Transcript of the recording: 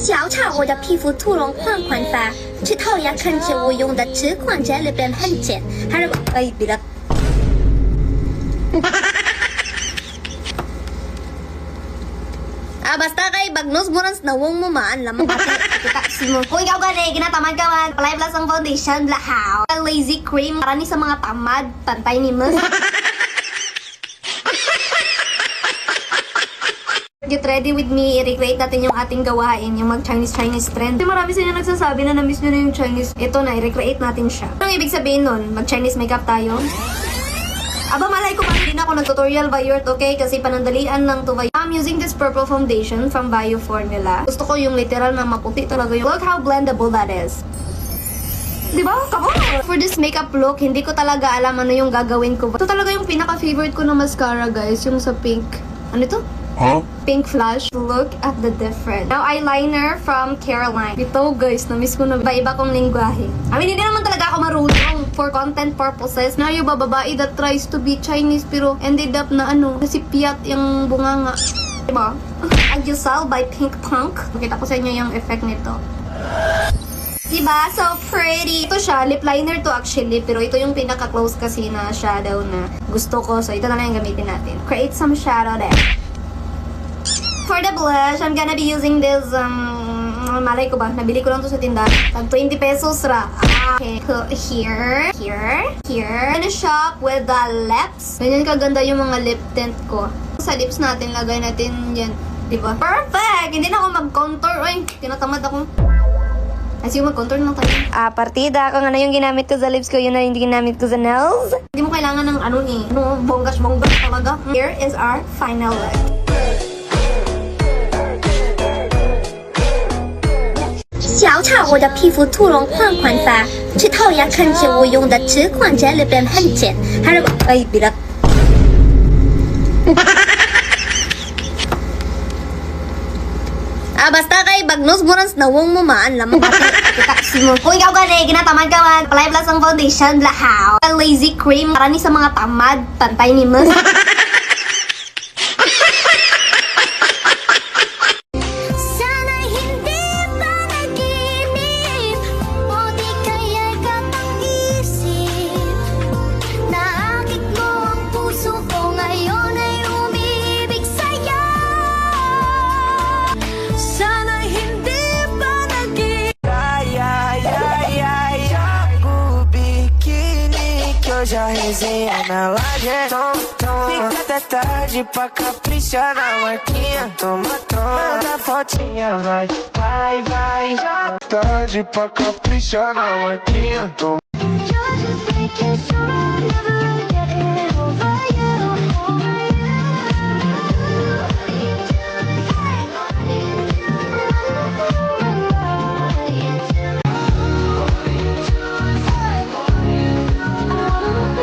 小草，我的皮肤突然缓缓发，去套牙看见我用的直管在里边很尖，还是bilat. Basta kay bagnos mo rin nawong mo man lamang kita mo. Kung ikaw gani, ginatamad ka man, palay plus ang foundation, lahaw. Lazy cream, marami sa mga tamad, pantay ni mo. Get ready with me, i-recreate natin yung ating gawain, yung mag-Chinese trend. Marami sa inyo nagsasabi na na-miss nyo na yung Chinese. Ito na, i-recreate natin siya. Anong ibig sabihin nun? Mag-Chinese makeup tayo? Aba, malay ko pa rin ako nag-tutorial by Yurt, okay? Kasi panandalian lang to by. I'm using this purple foundation from Bio Formula. Gusto ko yung literal na maputi talaga yung. Look how blendable that is. Diba? Come on! For this makeup look, hindi ko talaga alam ano yung gagawin ko. Ito talaga yung pinaka-favorite ko na mascara, guys. Yung sa pink. Ano ito? Huh? Pink flush. Look at the difference. Now, eyeliner from Caroline. Ito, guys, na-miss ko na iba kong lingwahe. I mean, hindi naman talaga ako marunong for content purposes. Na yung babae that tries to be Chinese pero ended up na kasi piyat yung bunganga. Diba? Agusal by Pink Punk. Makita ko sa inyo yung effect nito. Diba? So pretty. Ito siya, lip liner to actually, pero ito yung pinaka-close kasi na shadow na gusto ko. So, ito na lang yung gamitin natin. Create some shadow there. For the blush, I'm gonna be using this, malay ko ba? Nabili ko lang to sa tindahan. Tag 20 pesos ra. Okay, put here. I'm gonna shop with the lips. Ganyan kaganda yung mga lip tint ko. Sa lips natin, lagay natin yan. Diba? Perfect! Hindi na ako mag-contour. Ay, tinatamad ako. As yung mag-contour lang tayo. Partida. Kung ano yung ginamit ko sa lips ko, yun na yung ginamit ko sa nails. Hindi mo kailangan ng bonggas-bonggas talaga. Here is our final look. 小草，我的皮肤突然缓缓发，去套牙看见我用的直管在里边很尖，还是bilat. Basta kay bagnos mo rin nawong mo man lamang kita mo. Kung ikaw gani, ginatamad ka man, palay plus ang foundation, lahaw. Lazy cream, marami sa mga tamad, pantay ni mo. Já resenha na laje, fica até tarde pra caprichar na marquinha. Toma, manda fotinha, vai. Tarde pra caprichar na marquinha. Toma.